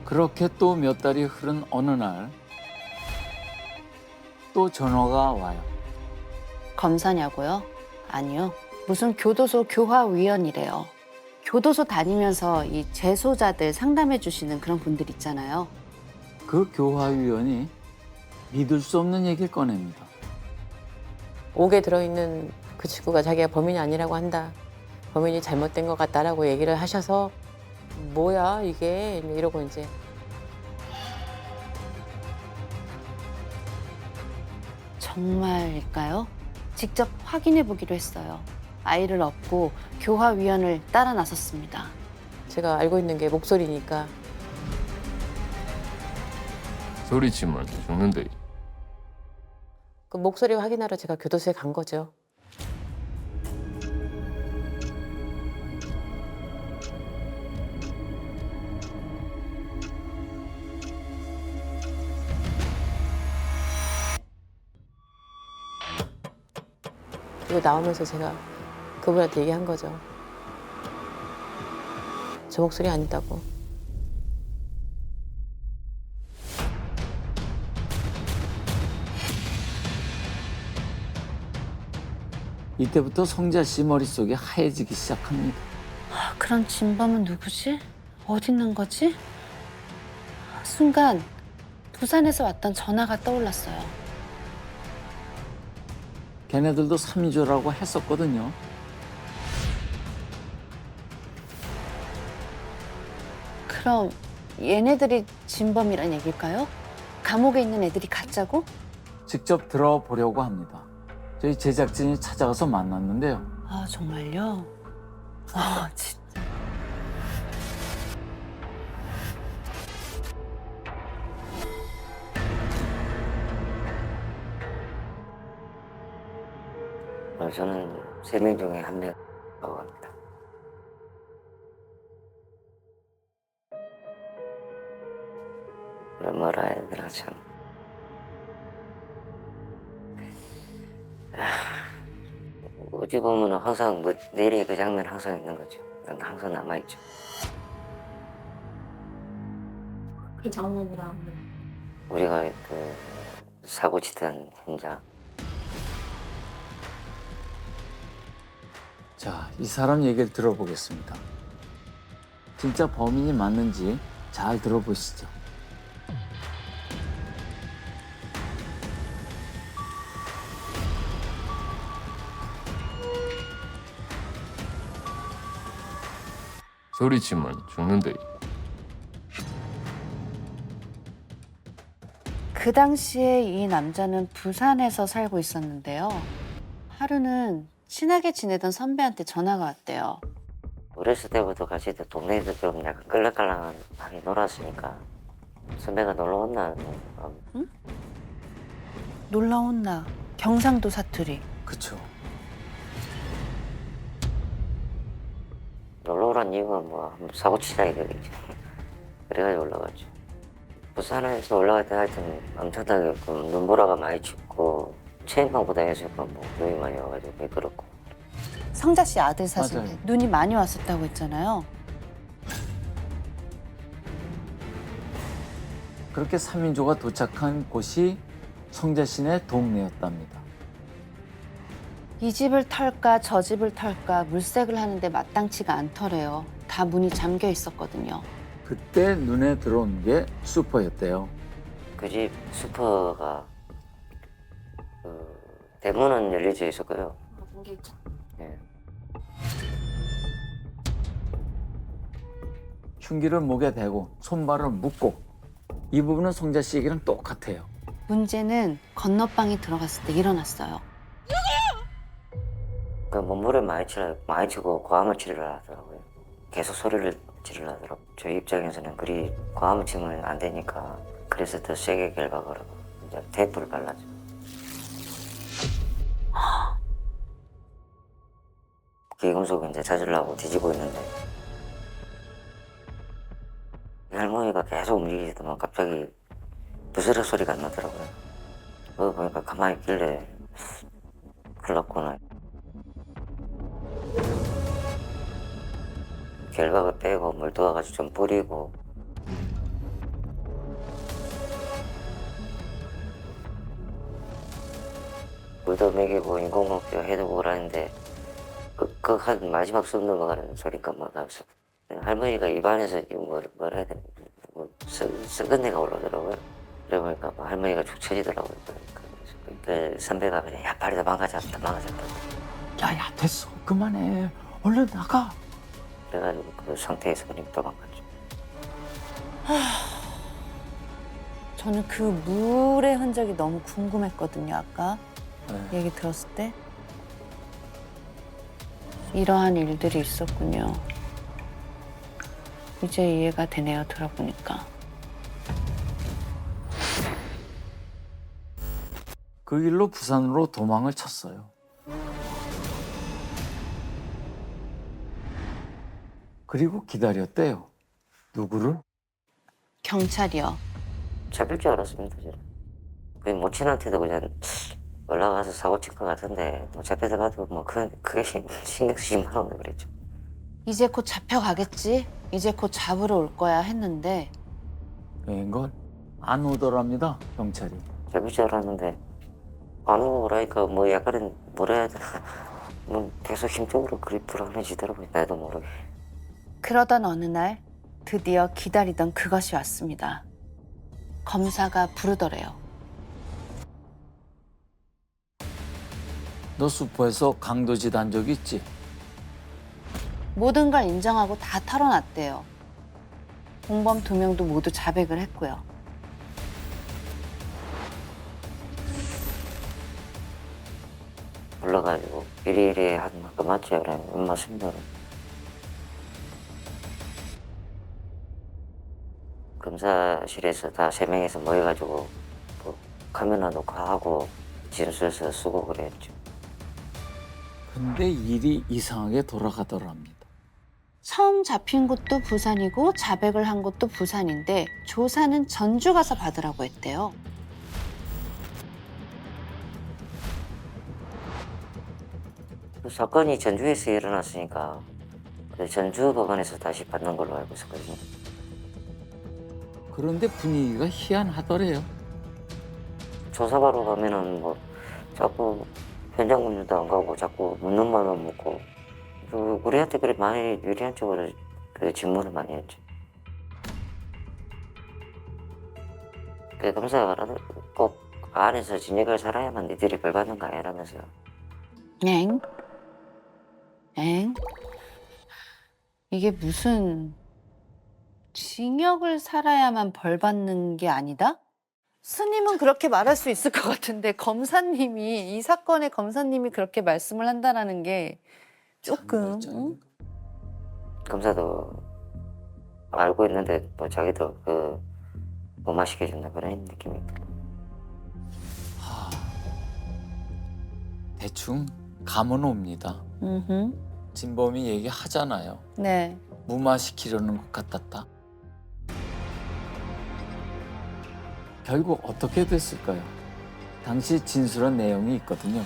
그렇게 또 몇 달이 흐른 어느 날 또 전화가 와요. 검사냐고요? 아니요. 무슨 교도소 교화위원이래요. 교도소 다니면서 이 재소자들 상담해 주시는 그런 분들 있잖아요. 그 교화위원이 믿을 수 없는 얘기를 꺼냅니다. 옥에 들어있는 그 친구가 자기가 범인이 아니라고 한다. 범인이 잘못된 것 같다라고 얘기를 하셔서 뭐야 이게 이러고 이제 정말일까요? 직접 확인해 보기로 했어요. 아이를 업고 교화위원을 따라 나섰습니다. 제가 알고 있는 게 목소리니까 소리치면 죽는데. 그 목소리 확인하러 제가 교도소에 간 거죠. 그리고 나오면서 제가 그분한테 얘기한 거죠. 저 목소리 아니다고. 이때부터 성자 씨 머릿속이 하얘지기 시작합니다. 그런 진범은 누구지? 어디 있는 거지? 순간 부산에서 왔던 전화가 떠올랐어요. 걔네들도 3조라고 했었거든요. 그럼 얘네들이 진범이란 얘기일까요? 감옥에 있는 애들이 가짜고? 직접 들어보려고 합니다. 저희 제작진이 찾아가서 만났는데요. 아, 정말요? 아, 진짜. 저는 3명 중에 1명이라고 합니다. 뭐라 해야 되나 참. 어찌 보면 항상 내일의 그 장면 항상 있는 거죠. 항상 남아있죠. 그 장면이랑 우리가 그 사고 치던 현장. 자, 이 사람 얘기를 들어보겠습니다. 진짜 범인이 맞는지 잘 들어보시죠. 소리치면 죽는데. 그 당시에 이 남자는 부산에서 살고 있었는데요. 하루는 친하게 지내던 선배한테 전화가 왔대요. 어렸을 때부터 같이 동네에서 좀 약간 끌락끌락하게 놀았으니까 선배가 놀러 온나. 놀라운 나, 경상도 사투리. 그쵸. 놀러 오란 이유가 뭐 한번 사고 치자 이거겠죠. 그래가지고 올라갔죠. 부산에서 올라갈 때 하여튼 엄청나게 그 눈보라가 많이 춥고 체인방보다 해서 뭐 눈이 많이 와가지고 미끄럽고. 성자 씨 아들 사실 맞아요. 눈이 많이 왔었다고 했잖아요. 그렇게 3인조가 도착한 곳이 성자 씨네 동네였답니다. 이 집을 털까 저 집을 털까 물색을 하는데 마땅치가 않더래요. 다 문이 잠겨 있었거든요. 그때 눈에 들어온 게 슈퍼였대요. 그 집 슈퍼가 그 대문은 열려져 있었고요. 예. 흉기를 목에 대고 손발을 묶고 이 부분은 성자 씨 얘기랑 똑같아요. 문제는 건너방에 들어갔을 때 일어났어요. 그 몸부를 많이 치고 과음을 치료를 하더라고요. 계속 소리를 지르려 하더라고요. 저희 입장에서는 그리 과음을 치면 안 되니까 그래서 더 세게 결박을 하고 이제 테이프를 발라줘. 기금속을 이제 찾으려고 뒤지고 있는데 이 할머니가 계속 움직이시더만 갑자기 부스럭 소리가 안 나더라고요. 그거 보니까 가만히 있길래 큰일 났구나. 결박을 빼고 물 도와가지고 좀 뿌리고 물도 먹이고 인공호흡 해주고 그러는데 한 마지막 숨 넘어가는 소리가 막 나서 할머니가 입안에서 뭐라 해야 되나 썩은 내가 올라오더라고요. 그러니까 뭐 할머니가 축 처지더라고요. 그 선배가 그래, 야 빨리 도망가자 도망가자. 야야 됐어 그만해 얼른 나가. 그래가지고 그 상태에서 그냥 도망갔죠. 저는 그 물의 흔적이 너무 궁금했거든요. 아까 네. 얘기 들었을 때. 이러한 일들이 있었군요. 이제 이해가 되네요. 들어보니까. 그 길로 부산으로 도망을 쳤어요. 그리고 기다렸대요. 누구를? 경찰이요. 잡힐 줄 알았습니다. 저는. 그 모친한테도 그냥 올라가서 사고 친 것 같은데 뭐 잡혀들어가도 뭐 그게 신경 쓰지 말라고 그랬죠. 이제 곧 잡혀가겠지. 이제 곧 잡으러 올 거야 했는데 웬걸? 안 오더랍니다 경찰이. 잡힐 줄 알았는데 안 오고 그러니까 뭐 약간은 뭐라 해야 되나 뭐 계속 심적으로 그리 불안해지더라고요. 나도 모르게. 그러던 어느 날 드디어 기다리던 그것이 왔습니다. 검사가 부르더래요. 너 수포에서 강도짓 한 적 있지? 모든 걸 인정하고 다 털어놨대요. 공범 2명도 모두 자백을 했고요. 불러가지고 이리이리 하는 거 맞죠? 그러면 맞습니다. 검사실에서 다 3명이서 모여가지고 뭐 카메라 녹화하고 진술서 쓰고 그랬죠. 근데 일이 이상하게 돌아가더랍니다. 처음 잡힌 곳도 부산이고 자백을 한 곳도 부산인데 조사는 전주 가서 받으라고 했대요. 그 사건이 전주에서 일어났으니까 그 전주 법원에서 다시 받는 걸로 알고 있었거든요. 그런데 분위기가 희한하더래요. 조사받으러 가면은 뭐 자꾸 현장 검증도 안 가고 자꾸 묻는 말만 묻고 그 우리한테 그래 많이 유리한 쪽으로 그 질문을 많이 했죠. 그 검사가 꼭 안에서 징역을 살아야만 니들이 벌 받는 거 아니라면서요. 엥? 엥? 이게 무슨 징역을 살아야만 벌 받는 게 아니다? 스님은 그렇게 말할 수 있을 것 같은데 검사님이 이 사건의 검사님이 그렇게 말씀을 한다라는 게 조금 응? 검사도 알고 있는데 뭐 자기도 그 못 마시게 해준다 그런 느낌이 들어요. 대충 감은 옵니다. 음흠. 진범이 얘기하잖아요. 네. 무마시키려는 것 같았다. 결국 어떻게 됐을까요? 당시 진술한 내용이 있거든요.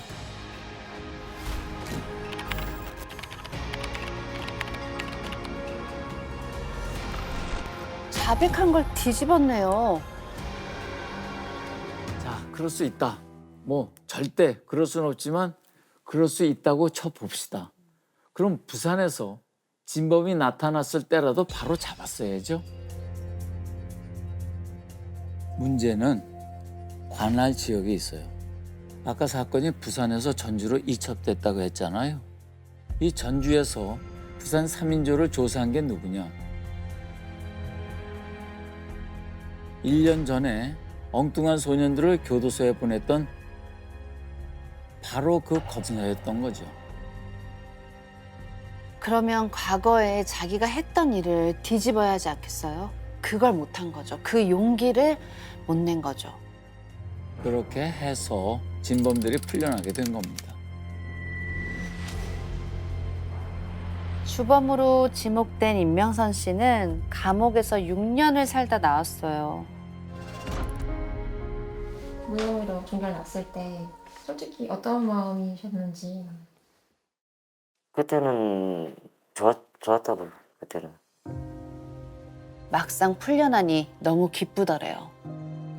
자백한 걸 뒤집었네요. 자, 그럴 수 있다. 뭐 절대 그럴 수는 없지만 그럴 수 있다고 쳐봅시다. 그럼 부산에서 진범이 나타났을 때라도 바로 잡았어야죠. 문제는 관할 지역에 있어요. 아까 사건이 부산에서 전주로 이첩됐다고 했잖아요. 이 전주에서 부산 3인조를 조사한 게 누구냐? 1년 전에 엉뚱한 소년들을 교도소에 보냈던 바로 그 검사였던 거죠. 그러면 과거에 자기가 했던 일을 뒤집어야 하지 않겠어요? 그걸 못한 거죠. 그 용기를 못 낸 거죠. 그렇게 해서 진범들이 풀려나게 된 겁니다. 주범으로 지목된 임명선 씨는 감옥에서 6년을 살다 나왔어요. 무혐의로 종결 났을 때 솔직히 어떤 마음이셨는지. 그때는 좋았다고 그때는. 막상 풀려나니 너무 기쁘더래요.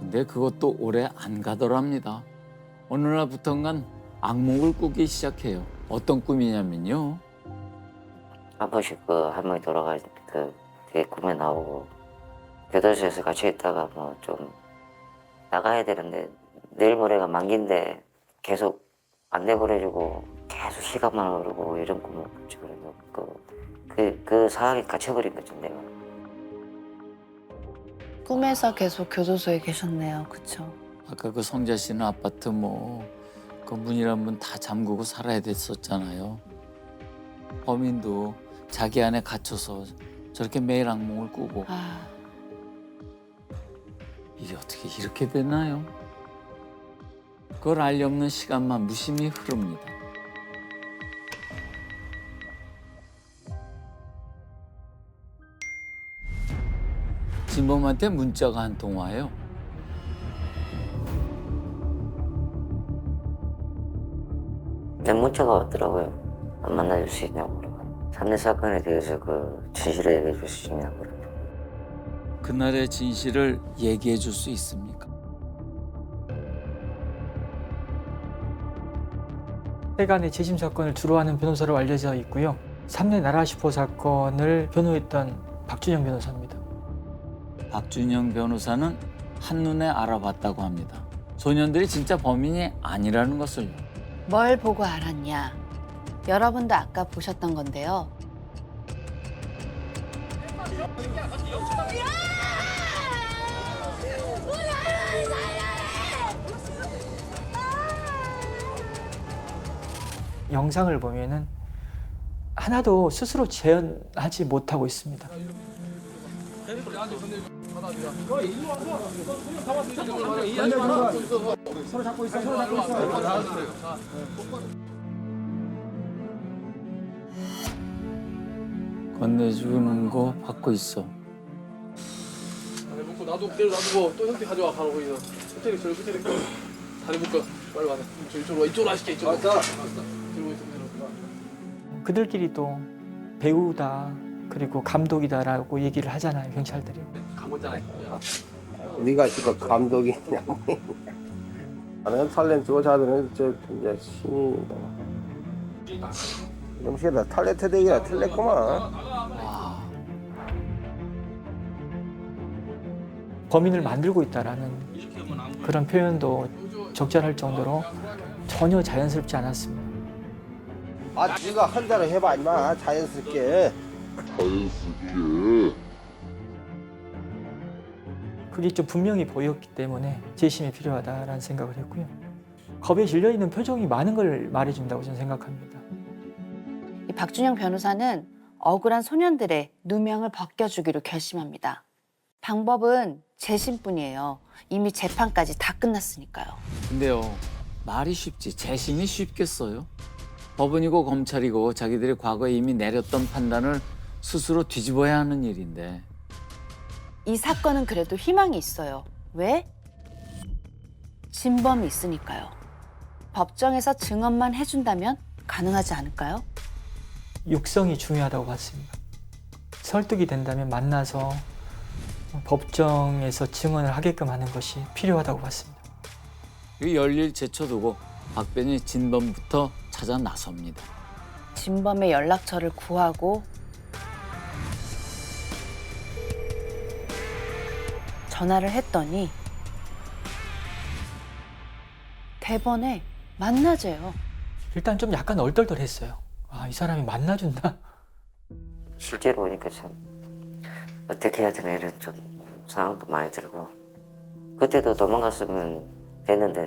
근데 그것도 오래 안 가더랍니다. 어느 날부턴간 악몽을 꾸기 시작해요. 어떤 꿈이냐면요. 한 번씩 그 할머니 돌아갈 그 그게 꿈에 나오고 교도소에서 같이 있다가 뭐 좀 나가야 되는데 내일 모레가 만기인데 계속 안 내보내주고 계속 시간만 흐르고 이런 꿈을 꿨지. 그래서 그 상황에 갇혀버린 거죠 내가. 꿈에서 계속 교도소에 계셨네요. 그쵸? 아까 그 성자 씨는 아파트 뭐 그 문이란 문 다 잠그고 살아야 됐었잖아요. 범인도 자기 안에 갇혀서 저렇게 매일 악몽을 꾸고 아, 일이 어떻게 이렇게 됐나요? 그걸 알리 없는 시간만 무심히 흐릅니다. 진범한테 문자가 한 통 와요. 내 문자가 왔더라고요. 안 만나줄 수 있냐고 그러고. 3년 사건에 대해서 그 진실을 얘기해 줄 수 있냐고 그러고. 그날의 진실을 얘기해 줄 수 있습니까? 세간의 재심 사건을 주로 하는 변호사로 알려져 있고요. 3년 나라시포 사건을 변호했던 박준영 변호사입니다. 박준영 변호사는 한눈에 알아봤다고 합니다. 소년들이 진짜 범인이 아니라는 것을요. 뭘 보고 알았냐? 여러분도 아까 보셨던 건데요. 영상을 보면은 하나도 스스로 재현하지 못하고 있습니다. 건네주는 거 받고 있어. 다리 묶고 나도 그대로 놔두고 또 형태 가져와 바로 거기서 호텔에 저기 호텔에 있고 다리 묶어 빨리 와서 이쪽으로 와 이쪽으로 하실게 이쪽으로 들고 있어 그대로. 그들끼리 또 배우다 그리고 감독이다라고 얘기를 하잖아요, 경찰들이. 감었잖아. 네가 지금 감독이냐? 나는 탤런트 여자들은 저 이제 신이 음식에다 탤런트 되기라 틀렸구만. 범인을 만들고 있다라는 그런 표현도 적절할 정도로 전혀 자연스럽지 않았습니다. 아, 네가 한 대로 해봐 임마 자연스럽게. 그게 좀 분명히 보였기 때문에 재심이 필요하다라는 생각을 했고요. 겁에 질려 있는 표정이 많은 걸 말해준다고 저는 생각합니다. 이 박준영 변호사는 억울한 소년들의 누명을 벗겨주기로 결심합니다. 방법은 재심뿐이에요. 이미 재판까지 다 끝났으니까요. 근데요, 말이 쉽지 재심이 쉽겠어요? 법원이고 검찰이고 자기들이 과거에 이미 내렸던 판단을 스스로 뒤집어야 하는 일인데 이 사건은 그래도 희망이 있어요. 왜? 진범이 있으니까요. 법정에서 증언만 해준다면 가능하지 않을까요? 육성이 중요하다고 봤습니다. 설득이 된다면 만나서 법정에서 증언을 하게끔 하는 것이 필요하다고 봤습니다. 이 열일 제쳐두고 박변이 진범부터 찾아 나섭니다. 진범의 연락처를 구하고 전화를 했더니 대번에 만나재요. 일단 좀 약간 얼떨떨했어요. 아, 이 사람이 만나준다? 실제로 보니까 참 어떻게 해야 되나 이런 좀 상황도 많이 들고 그때도 도망갔으면 됐는데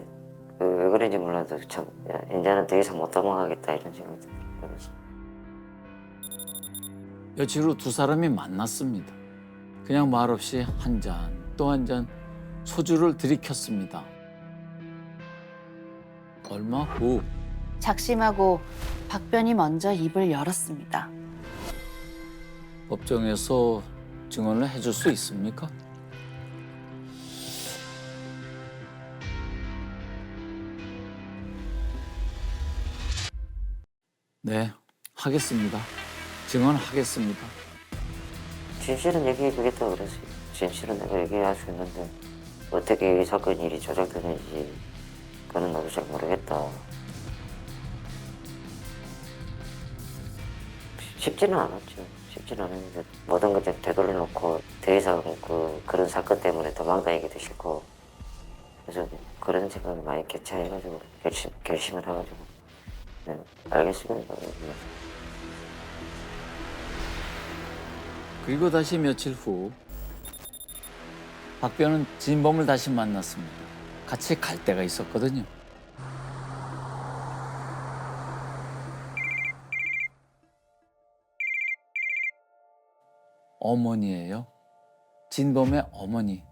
왜 그런지 몰라도 참 야, 이제는 더 이상 못 도망가겠다 이런 생각이 들어서 며칠 후 두 사람이 만났습니다. 그냥 말없이 한 잔 또 한 잔 소주를 들이켰습니다. 얼마 후 작심하고 박변이 먼저 입을 열었습니다. 법정에서 증언을 해줄 수 있습니까? 네, 하겠습니다. 증언하겠습니다. 진실은 얘기해 주겠다고 그랬어요. 진실은 내가 얘기할 수 있는데 어떻게 이 사건 일이 조작되는지 그건 나도 잘 모르겠다. 쉽지는 않았죠. 쉽지는 않았는데 모든 걸 좀 되돌려 놓고 더 이상 그런 사건 때문에 도망다니기도 싫고 그래서 그런 생각이 많이 교차해가지고 결심을 해가지고 네, 알겠습니다. 네. 그리고 다시 며칠 후 박변은 진범을 다시 만났습니다. 같이 갈 데가 있었거든요. 어머니예요. 진범의 어머니.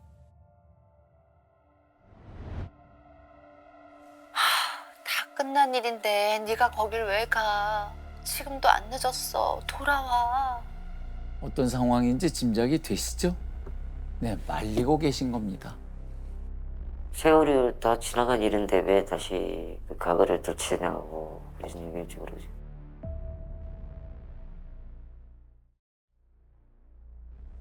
다 끝난 일인데 네가 거길 왜 가? 지금도 안 늦었어. 돌아와. 어떤 상황인지 짐작이 되시죠? 네, 말리고 계신 겁니다. 세월이 다 지나간 일인데 왜 다시 그 과거를 들추냐고 그런 얘기했지 그러지.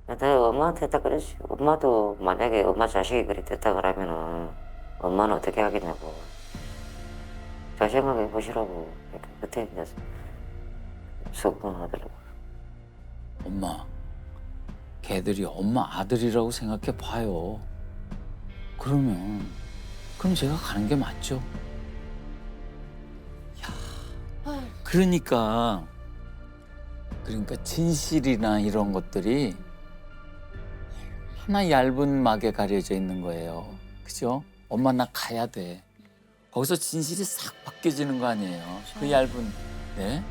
내가 엄마한테 딱 그랬지. 엄마도 만약에 엄마 자식이 그리 됐다 그러면은 엄마는 어떻게 하겠냐고. 잘 생각해 보시라고. 그때 이제 속상하더라고. 엄마, 걔들이 엄마 아들이라고 생각해 봐요. 그럼 제가 가는 게 맞죠? 야, 그러니까 진실이나 이런 것들이 하나 얇은 막에 가려져 있는 거예요. 그죠? 엄마 나 가야 돼. 거기서 진실이 싹 바뀌어지는 거 아니에요. 그 얇은, 네?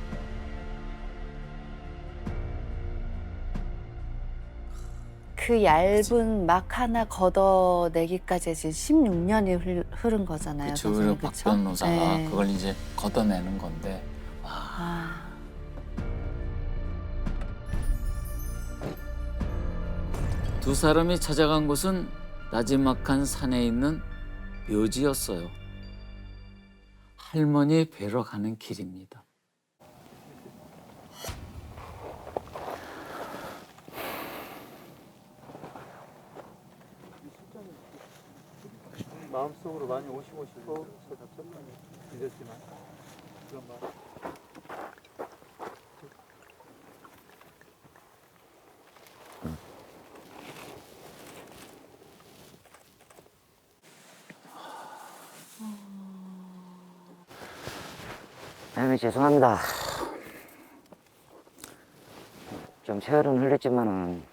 그 얇은 막 하나 걷어내기까지 지금 16년이 흐른 거잖아요. 그렇죠. 선생님, 그리고 박 그쵸? 변호사가 네. 그걸 이제 걷어내는 건데. 와. 아, 두 사람이 찾아간 곳은 나지막한 산에 있는 묘지였어요. 할머니 뵈러 가는 길입니다. 마음속으로 많이 오시고 싶어서 답답하게 늦었지만 그런 마음. 할머니 죄송합니다. 좀 세월은 흘렸지만은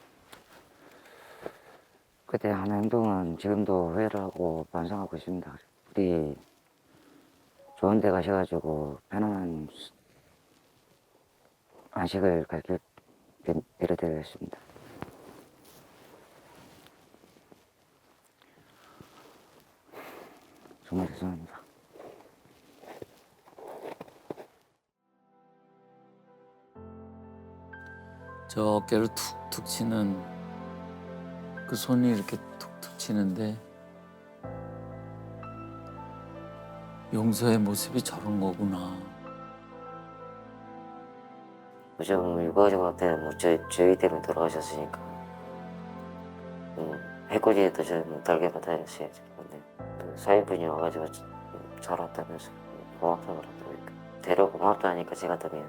그때 한 행동은 지금도 후회를 하고 반성하고 있습니다. 우리 좋은 데 가셔가지고 편안한 안식을 가길 빌어드리겠습니다. 정말 죄송합니다. 저 어깨를 툭툭 치는 그 손이 이렇게 툭툭 치는데 용서의 모습이 저런 거구나. 좀 일거지가 때문에 뭐 저희 때문에 돌아가셨으니까 해코지에도 좀 달게 받아야겠어야지. 근데 또 사회분이 와가지고 잘 왔다면서 고맙다 그러더라고요. 대로 고맙다 하니까 제가 더 미안.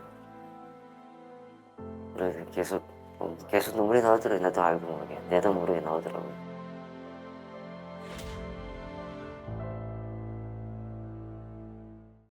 그래서 계속 눈물이 나오더라고요. 나도 알고 모르게. 내도 모르게 나오더라고요.